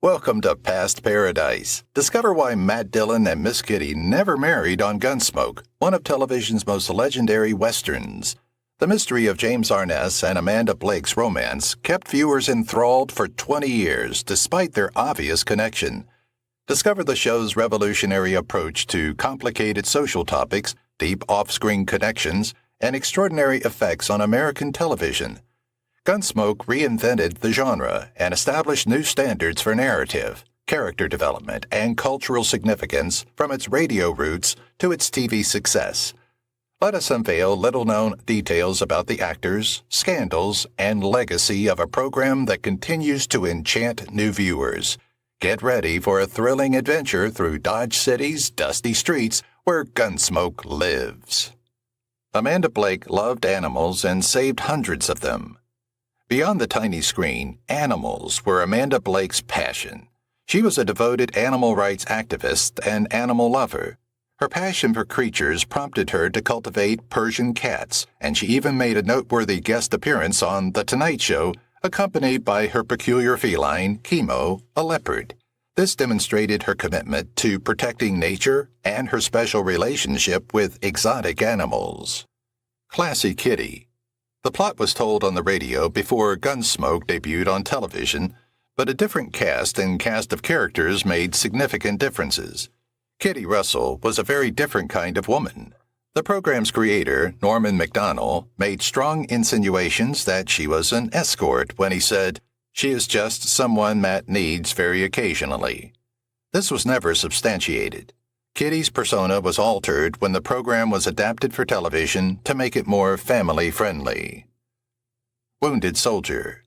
Welcome to Past Paradise. Discover why Matt Dillon and Miss Kitty never married on Gunsmoke, one of television's most legendary westerns. The mystery of James Arness and Amanda Blake's romance kept viewers enthralled for 20 years despite their obvious connection. Discover the show's revolutionary approach to complicated social topics, deep off-screen connections, and extraordinary effects on American television. Gunsmoke reinvented the genre and established new standards for narrative, character development, and cultural significance from its radio roots to its TV success. Let us unveil little-known details about the actors, scandals, and legacy of a program that continues to enchant new viewers. Get ready for a thrilling adventure through Dodge City's dusty streets where Gunsmoke lives. Amanda Blake loved animals and saved hundreds of them. Beyond the tiny screen, animals were Amanda Blake's passion. She was a devoted animal rights activist and animal lover. Her passion for creatures prompted her to cultivate Persian cats, and she even made a noteworthy guest appearance on The Tonight Show, accompanied by her peculiar feline, Chemo, a leopard. This demonstrated her commitment to protecting nature and her special relationship with exotic animals. Classy Kitty. The plot was told on the radio before Gunsmoke debuted on television, but a different cast and cast of characters made significant differences. Kitty Russell was a very different kind of woman. The program's creator, Norman Macdonald, made strong insinuations that she was an escort when he said, "She is just someone Matt needs very occasionally." This was never substantiated. Kitty's persona was altered when the program was adapted for television to make it more family-friendly. Wounded Soldier.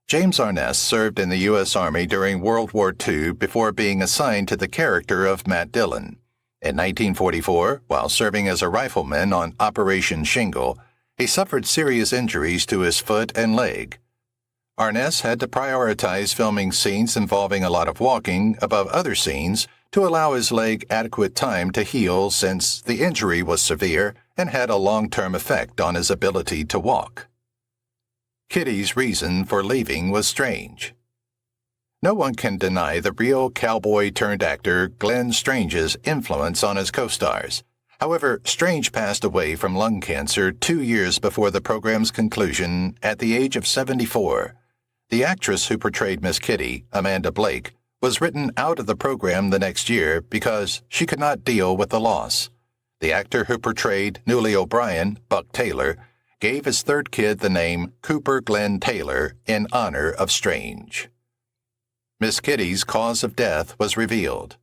James Arness served in the U.S. Army during World War II before being assigned to the character of Matt Dillon. In 1944, while serving as a rifleman on Operation Shingle, he suffered serious injuries to his foot and leg. Arness had to prioritize filming scenes involving a lot of walking above other scenes to allow his leg adequate time to heal since the injury was severe and had a long-term effect on his ability to walk. Kitty's reason for leaving was strange. No one can deny the real cowboy-turned-actor Glenn Strange's influence on his co-stars. However, Strange passed away from lung cancer 2 years before the program's conclusion at the age of 74. The actress who portrayed Miss Kitty, Amanda Blake, was written out of the program the next year because she could not deal with the loss. The actor who portrayed Newly O'Brien, Buck Taylor, gave his third kid the name Cooper Glenn Taylor in honor of Strange. Miss Kitty's cause of death was revealed.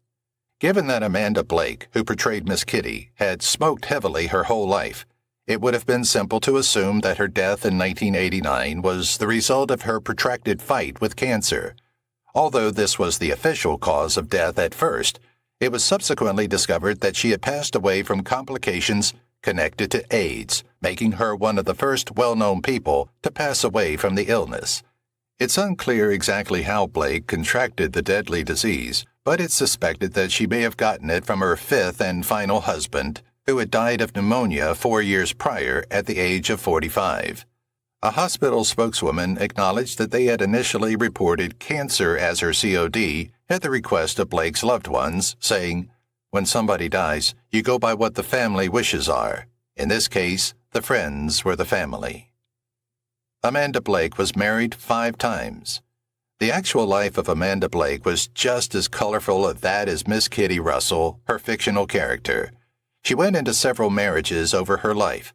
Given that Amanda Blake, who portrayed Miss Kitty, had smoked heavily her whole life, it would have been simple to assume that her death in 1989 was the result of her protracted fight with cancer. Although this was the official cause of death at first, it was subsequently discovered that she had passed away from complications connected to AIDS, making her one of the first well-known people to pass away from the illness. It's unclear exactly how Blake contracted the deadly disease, but it's suspected that she may have gotten it from her fifth and final husband, who had died of pneumonia 4 years prior at the age of 45. A hospital spokeswoman acknowledged that they had initially reported cancer as her COD at the request of Blake's loved ones, saying, "When somebody dies, you go by what the family wishes are. In this case, the friends were the family." Amanda Blake was married 5 times. The actual life of Amanda Blake was just as colorful as that as Miss Kitty Russell, her fictional character. She went into several marriages over her life,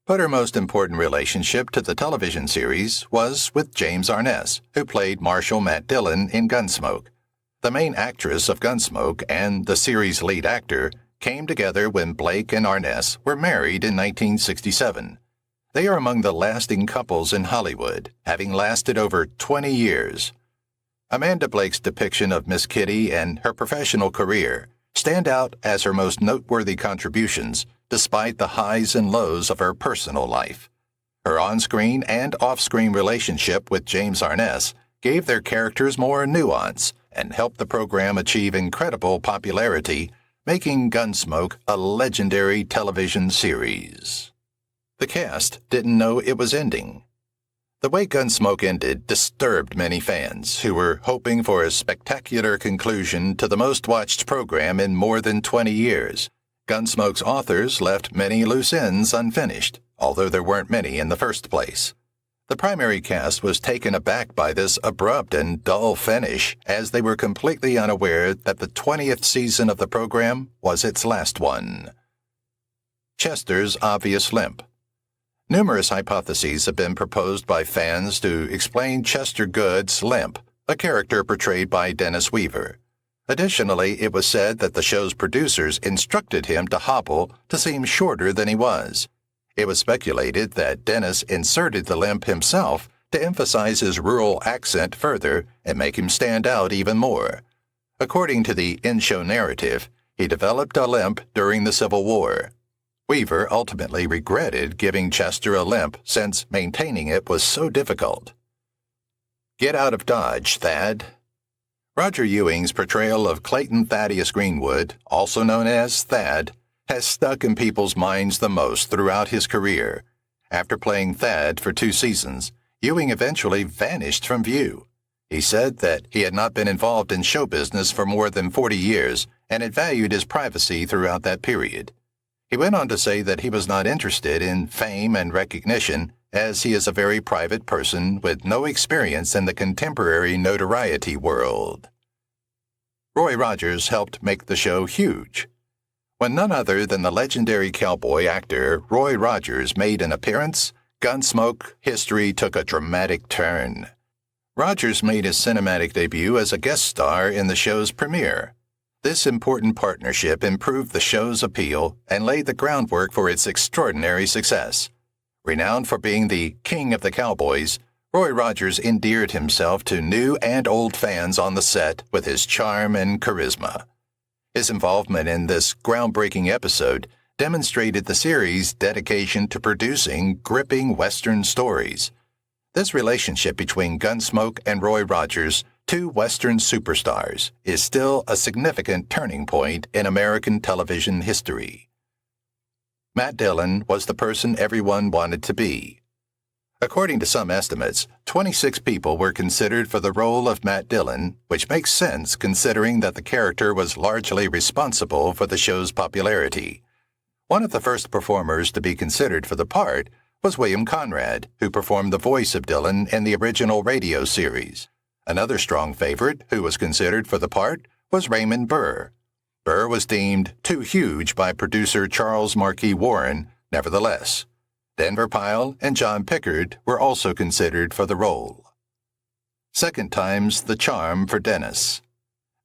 but her most important relationship to the television series was with James Arness, who played Marshal Matt Dillon in Gunsmoke. The main actress of Gunsmoke and the series' lead actor came together when Blake and Arness were married in 1967. They are among the lasting couples in Hollywood, having lasted over 20 years. Amanda Blake's depiction of Miss Kitty and her professional career stand out as her most noteworthy contributions, despite the highs and lows of her personal life. Her on-screen and off-screen relationship with James Arness gave their characters more nuance and helped the program achieve incredible popularity, making Gunsmoke a legendary television series. The cast didn't know it was ending. The way Gunsmoke ended disturbed many fans who were hoping for a spectacular conclusion to the most-watched program in more than 20 years. Gunsmoke's authors left many loose ends unfinished, although there weren't many in the first place. The primary cast was taken aback by this abrupt and dull finish, as they were completely unaware that the 20th season of the program was its last one. Chester's obvious limp. Numerous hypotheses have been proposed by fans to explain Chester Good's limp, a character portrayed by Dennis Weaver. Additionally, it was said that the show's producers instructed him to hobble to seem shorter than he was. It was speculated that Dennis inserted the limp himself to emphasize his rural accent further and make him stand out even more. According to the in-show narrative, he developed a limp during the Civil War. Weaver ultimately regretted giving Chester a limp since maintaining it was so difficult. Get out of Dodge, Thad. Roger Ewing's portrayal of Clayton Thaddeus Greenwood, also known as Thad, has stuck in people's minds the most throughout his career. After playing Thad for 2 seasons, Ewing eventually vanished from view. He said that he had not been involved in show business for more than 40 years and had valued his privacy throughout that period. He went on to say that he was not interested in fame and recognition, as he is a very private person with no experience in the contemporary notoriety world. Roy Rogers helped make the show huge. When none other than the legendary cowboy actor Roy Rogers made an appearance, Gunsmoke history took a dramatic turn. Rogers made his cinematic debut as a guest star in the show's premiere. This important partnership improved the show's appeal and laid the groundwork for its extraordinary success. Renowned for being the king of the cowboys, Roy Rogers endeared himself to new and old fans on the set with his charm and charisma. His involvement in this groundbreaking episode demonstrated the series' dedication to producing gripping Western stories. This relationship between Gunsmoke and Roy Rogers, 2 Western superstars, is still a significant turning point in American television history. Matt Dillon was the person everyone wanted to be. According to some estimates, 26 people were considered for the role of Matt Dillon, which makes sense considering that the character was largely responsible for the show's popularity. One of the first performers to be considered for the part was William Conrad, who performed the voice of Dillon in the original radio series. Another strong favorite who was considered for the part was Raymond Burr. Burr was deemed too huge by producer Charles Marquis Warren, nevertheless. Denver Pyle and John Pickard were also considered for the role. Second time's the charm for Dennis.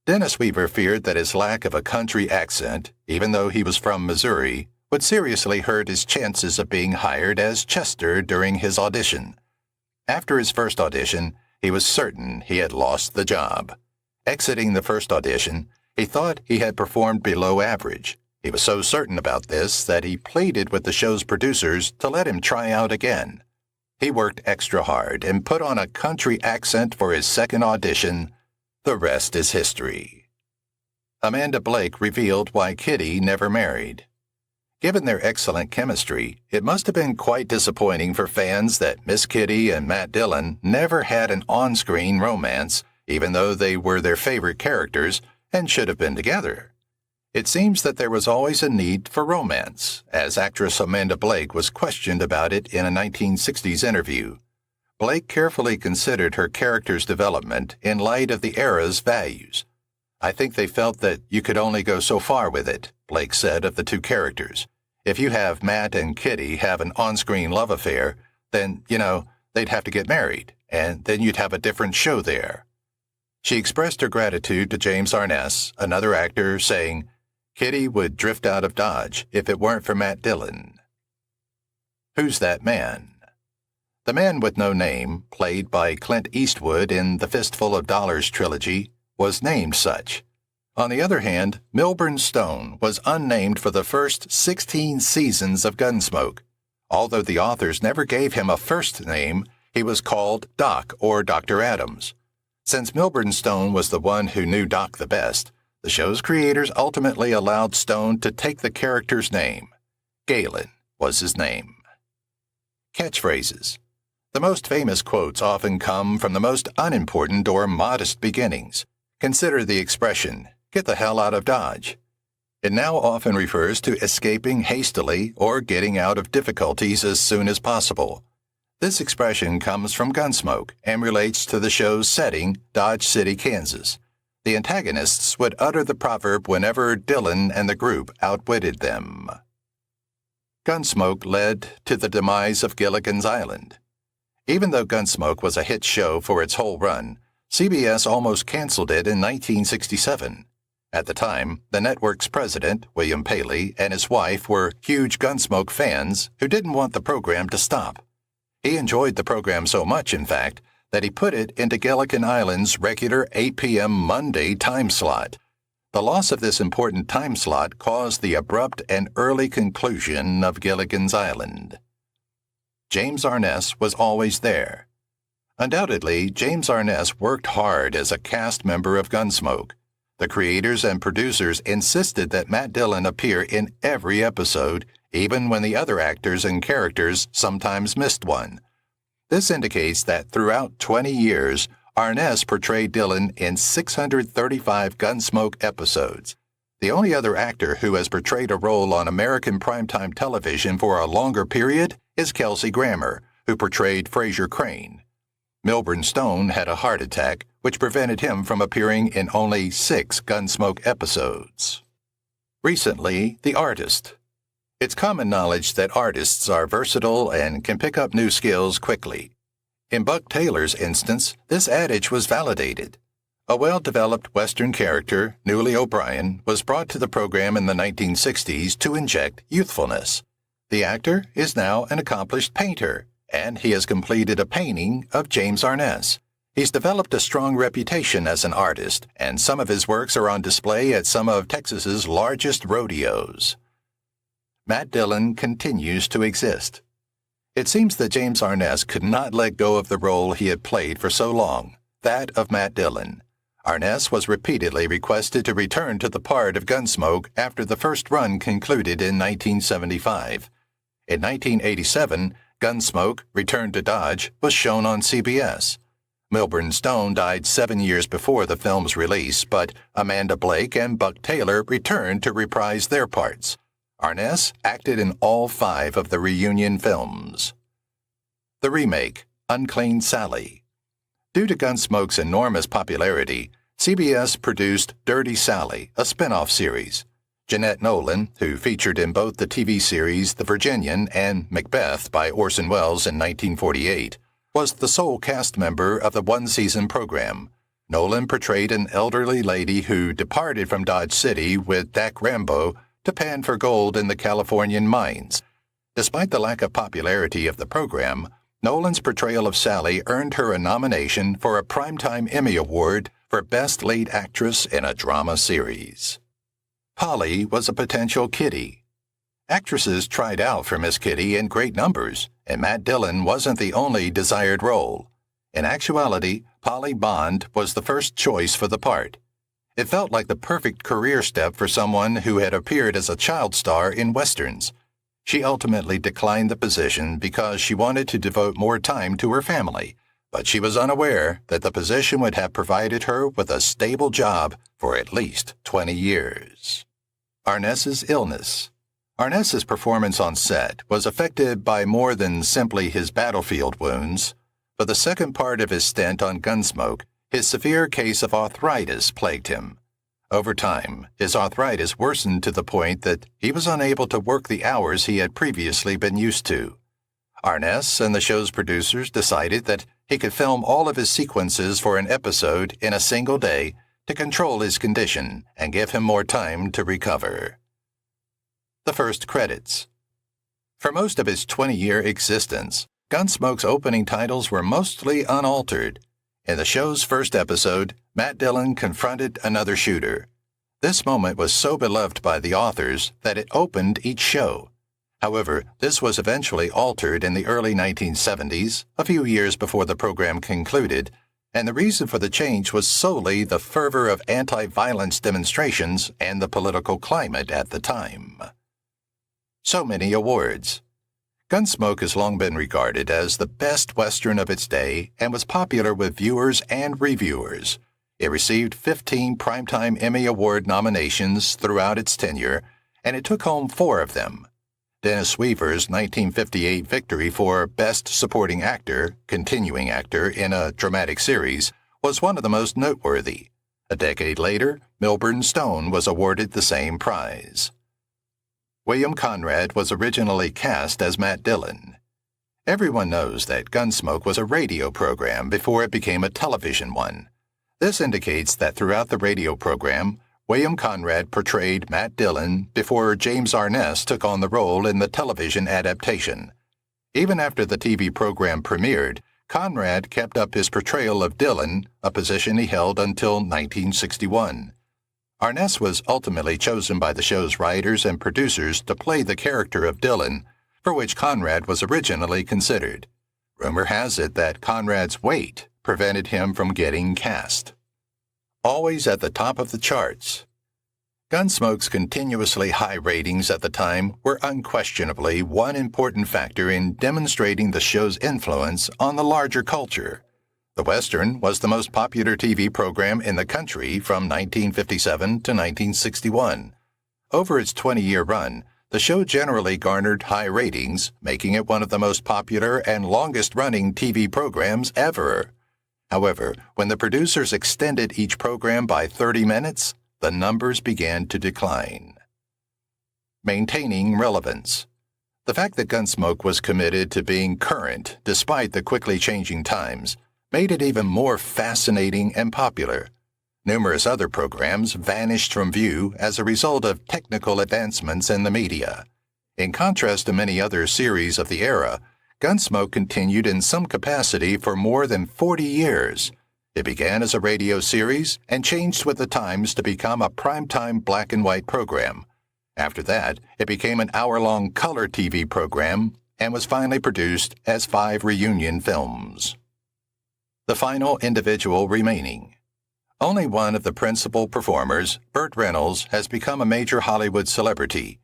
Dennis Weaver feared that his lack of a country accent, even though he was from Missouri, would seriously hurt his chances of being hired as Chester during his audition. After his first audition, he was certain he had lost the job. Exiting the first audition, he thought he had performed below average. He was so certain about this that he pleaded with the show's producers to let him try out again. He worked extra hard and put on a country accent for his second audition. The rest is history. Amanda Blake revealed why Kitty never married. Given their excellent chemistry, it must have been quite disappointing for fans that Miss Kitty and Matt Dillon never had an on-screen romance, even though they were their favorite characters and should have been together. It seems that there was always a need for romance, as actress Amanda Blake was questioned about it in a 1960s interview. Blake carefully considered her character's development in light of the era's values. "I think they felt that you could only go so far with it," Blake said of the 2 characters. "If you have Matt and Kitty have an on-screen love affair, then, they'd have to get married, and then you'd have a different show there." She expressed her gratitude to James Arness, another actor, saying, "Kitty would drift out of Dodge if it weren't for Matt Dillon." Who's That Man? The man with no name, played by Clint Eastwood in the Fistful of Dollars trilogy, was named such. On the other hand, Milburn Stone was unnamed for the first 16 seasons of Gunsmoke. Although the authors never gave him a first name, he was called Doc or Dr. Adams. Since Milburn Stone was the one who knew Doc the best, the show's creators ultimately allowed Stone to take the character's name. Galen was his name. Catchphrases. The most famous quotes often come from the most unimportant or modest beginnings. Consider the expression, "Get the hell out of Dodge." It now often refers to escaping hastily or getting out of difficulties as soon as possible. This expression comes from Gunsmoke and relates to the show's setting, Dodge City, Kansas. The antagonists would utter the proverb whenever Dillon and the group outwitted them. Gunsmoke led to the demise of Gilligan's Island. Even though Gunsmoke was a hit show for its whole run, CBS almost canceled it in 1967. At the time, the network's president, William Paley, and his wife were huge Gunsmoke fans who didn't want the program to stop. He enjoyed the program so much, in fact, that he put it into Gilligan Island's regular 8 p.m. Monday time slot. The loss of this important time slot caused the abrupt and early conclusion of Gilligan's Island. James Arness was always there. Undoubtedly, James Arness worked hard as a cast member of Gunsmoke. The creators and producers insisted that Matt Dillon appear in every episode, even when the other actors and characters sometimes missed one. This indicates that throughout 20 years, Arness portrayed Dillon in 635 Gunsmoke episodes. The only other actor who has portrayed a role on American primetime television for a longer period is Kelsey Grammer, who portrayed Fraser Crane. Milburn Stone had a heart attack, which prevented him from appearing in only 6 Gunsmoke episodes. Recently, the artist. It's common knowledge that artists are versatile and can pick up new skills quickly. In Buck Taylor's instance, this adage was validated. A well-developed Western character, Newly O'Brien, was brought to the program in the 1960s to inject youthfulness. The actor is now an accomplished painter, and he has completed a painting of James Arness. He's developed a strong reputation as an artist, and some of his works are on display at some of Texas's largest rodeos. Matt Dillon continues to exist. It seems that James Arness could not let go of the role he had played for so long, that of Matt Dillon. Arness was repeatedly requested to return to the part of Gunsmoke after the first run concluded in 1975. In 1987, Gunsmoke, Return to Dodge, was shown on CBS. Milburn Stone died 7 years before the film's release, but Amanda Blake and Buck Taylor returned to reprise their parts. Arness acted in all 5 of the reunion films. The remake, Unclean Sally. Due to Gunsmoke's enormous popularity, CBS produced Dirty Sally, a spin-off series. Jeanette Nolan, who featured in both the TV series The Virginian and Macbeth by Orson Welles in 1948, was the sole cast member of the one-season program. Nolan portrayed an elderly lady who departed from Dodge City with Dak Rambo to pan for gold in the Californian mines. Despite the lack of popularity of the program, Nolan's portrayal of Sally earned her a nomination for a Primetime Emmy Award for Best Lead Actress in a Drama Series. Polly was a potential Kitty. Actresses tried out for Miss Kitty in great numbers, and Matt Dillon wasn't the only desired role. In actuality, Polly Bond was the first choice for the part. It felt like the perfect career step for someone who had appeared as a child star in westerns. She ultimately declined the position because she wanted to devote more time to her family, but she was unaware that the position would have provided her with a stable job for at least 20 years. Arness's illness. Arness's performance on set was affected by more than simply his battlefield wounds. For the second part of his stint on Gunsmoke, his severe case of arthritis plagued him. Over time, his arthritis worsened to the point that he was unable to work the hours he had previously been used to. Arness and the show's producers decided that he could film all of his sequences for an episode in a single day to control his condition and give him more time to recover. The first credits. For most of its 20-year existence, Gunsmoke's opening titles were mostly unaltered. In the show's first episode, Matt Dillon confronted another shooter. This moment was so beloved by the authors that it opened each show. However, this was eventually altered in the early 1970s, a few years before the program concluded, and the reason for the change was solely the fervor of anti-violence demonstrations and the political climate at the time. So many awards. Gunsmoke has long been regarded as the best Western of its day and was popular with viewers and reviewers. It received 15 Primetime Emmy Award nominations throughout its tenure, and it took home 4 of them. Dennis Weaver's 1958 victory for Best Supporting Actor, Continuing Actor in a Dramatic Series, was one of the most noteworthy. A decade later, Milburn Stone was awarded the same prize. William Conrad was originally cast as Matt Dillon. Everyone knows that Gunsmoke was a radio program before it became a television one. This indicates that throughout the radio program, William Conrad portrayed Matt Dillon before James Arness took on the role in the television adaptation. Even after the TV program premiered, Conrad kept up his portrayal of Dillon, a position he held until 1961. Arness was ultimately chosen by the show's writers and producers to play the character of Dillon, for which Conrad was originally considered. Rumor has it that Conrad's weight prevented him from getting cast. Always at the top of the charts. Gunsmoke's continuously high ratings at the time were unquestionably one important factor in demonstrating the show's influence on the larger culture. The Western was the most popular TV program in the country from 1957 to 1961. Over its 20-year run, the show generally garnered high ratings, making it one of the most popular and longest-running TV programs ever. However, when the producers extended each program by 30 minutes, the numbers began to decline. Maintaining relevance. The fact that Gunsmoke was committed to being current despite the quickly changing times made it even more fascinating and popular. Numerous other programs vanished from view as a result of technical advancements in the media. In contrast to many other series of the era, Gunsmoke continued in some capacity for more than 40 years. It began as a radio series and changed with the times to become a primetime black and white program. After that, it became an hour-long color TV program and was finally produced as 5 reunion films. The final individual remaining. Only one of the principal performers, Burt Reynolds, has become a major Hollywood celebrity.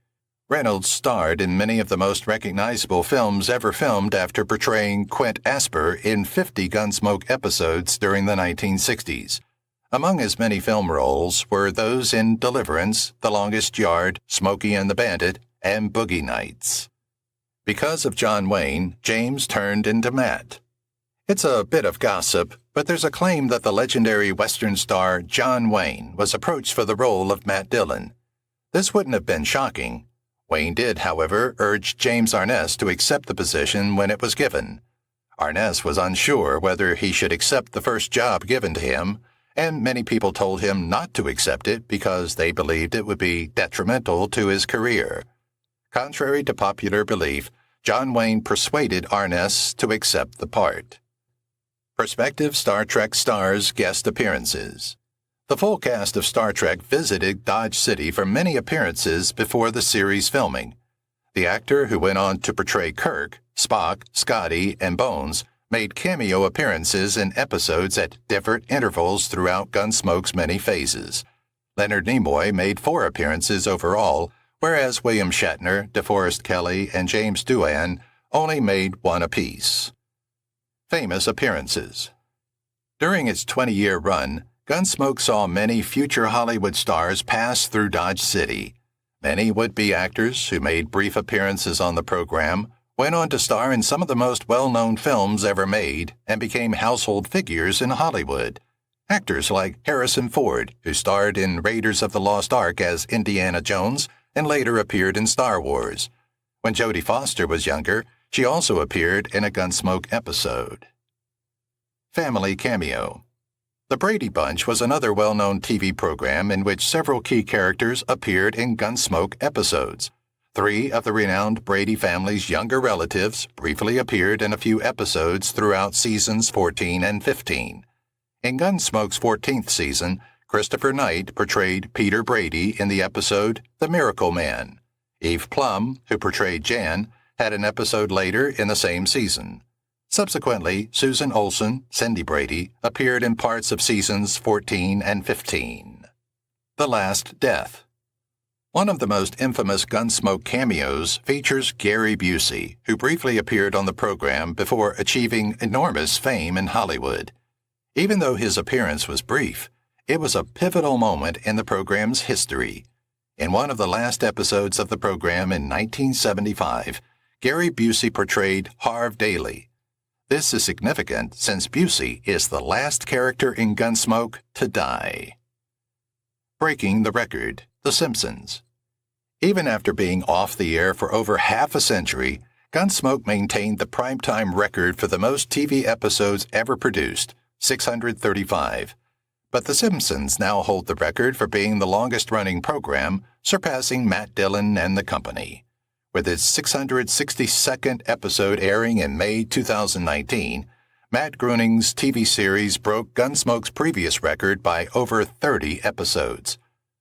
Reynolds starred in many of the most recognizable films ever filmed after portraying Quint Asper in 50 Gunsmoke episodes during the 1960s. Among his many film roles were those in Deliverance, The Longest Yard, Smokey and the Bandit, and Boogie Nights. Because of John Wayne, James turned into Matt. It's a bit of gossip, but there's a claim that the legendary Western star John Wayne was approached for the role of Matt Dillon. This wouldn't have been shocking. Wayne did, however, urge James Arness to accept the position when it was given. Arness was unsure whether he should accept the first job given to him, and many people told him not to accept it because they believed it would be detrimental to his career. Contrary to popular belief, John Wayne persuaded Arness to accept the part. Prospective Star Trek stars' guest appearances. The full cast of Star Trek visited Dodge City for many appearances before the series filming. The actor who went on to portray Kirk, Spock, Scotty, and Bones made cameo appearances in episodes at different intervals throughout Gunsmoke's many phases. Leonard Nimoy made 4 appearances overall, whereas William Shatner, DeForest Kelley, and James Doohan only made 1 apiece. Famous appearances. During its 20-year run, Gunsmoke saw many future Hollywood stars pass through Dodge City. Many would-be actors who made brief appearances on the program went on to star in some of the most well-known films ever made and became household figures in Hollywood. Actors like Harrison Ford, who starred in Raiders of the Lost Ark as Indiana Jones and later appeared in Star Wars. When Jodie Foster was younger, she also appeared in a Gunsmoke episode. Family cameo. The Brady Bunch was another well-known TV program in which several key characters appeared in Gunsmoke episodes. 3 of the renowned Brady family's younger relatives briefly appeared in a few episodes throughout seasons 14 and 15. In Gunsmoke's 14th season, Christopher Knight portrayed Peter Brady in the episode The Miracle Man. Eve Plum, who portrayed Jan, had an episode later in the same season. Subsequently, Susan Olsen, Cindy Brady, appeared in parts of seasons 14 and 15. The Last Death. One of the most infamous Gunsmoke cameos features Gary Busey, who briefly appeared on the program before achieving enormous fame in Hollywood. Even though his appearance was brief, it was a pivotal moment in the program's history. In one of the last episodes of the program in 1975, Gary Busey portrayed Harv Daly. This is significant since Busey is the last character in Gunsmoke to die. Breaking the record, The Simpsons. Even after being off the air for over half a century, Gunsmoke maintained the primetime record for the most TV episodes ever produced, 635. But The Simpsons now hold the record for being the longest-running program, surpassing Matt Dillon and the company. With its 662nd episode airing in May 2019, Matt Groening's TV series broke Gunsmoke's previous record by over 30 episodes.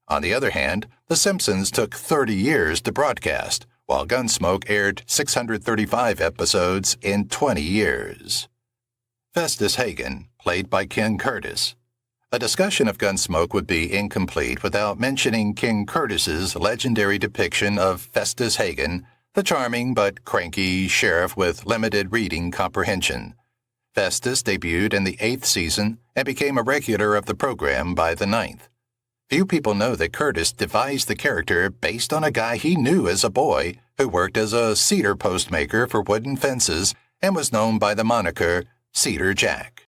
On the other hand, The Simpsons took 30 years to broadcast, while Gunsmoke aired 635 episodes in 20 years. Festus Hagen, played by Ken Curtis. A discussion of Gunsmoke would be incomplete without mentioning Ken Curtis's legendary depiction of Festus Hagen, the charming but cranky sheriff with limited reading comprehension. Festus debuted in the 8th season and became a regular of the program by the 9th. Few people know that Curtis devised the character based on a guy he knew as a boy who worked as a cedar post maker for wooden fences and was known by the moniker Cedar Jack.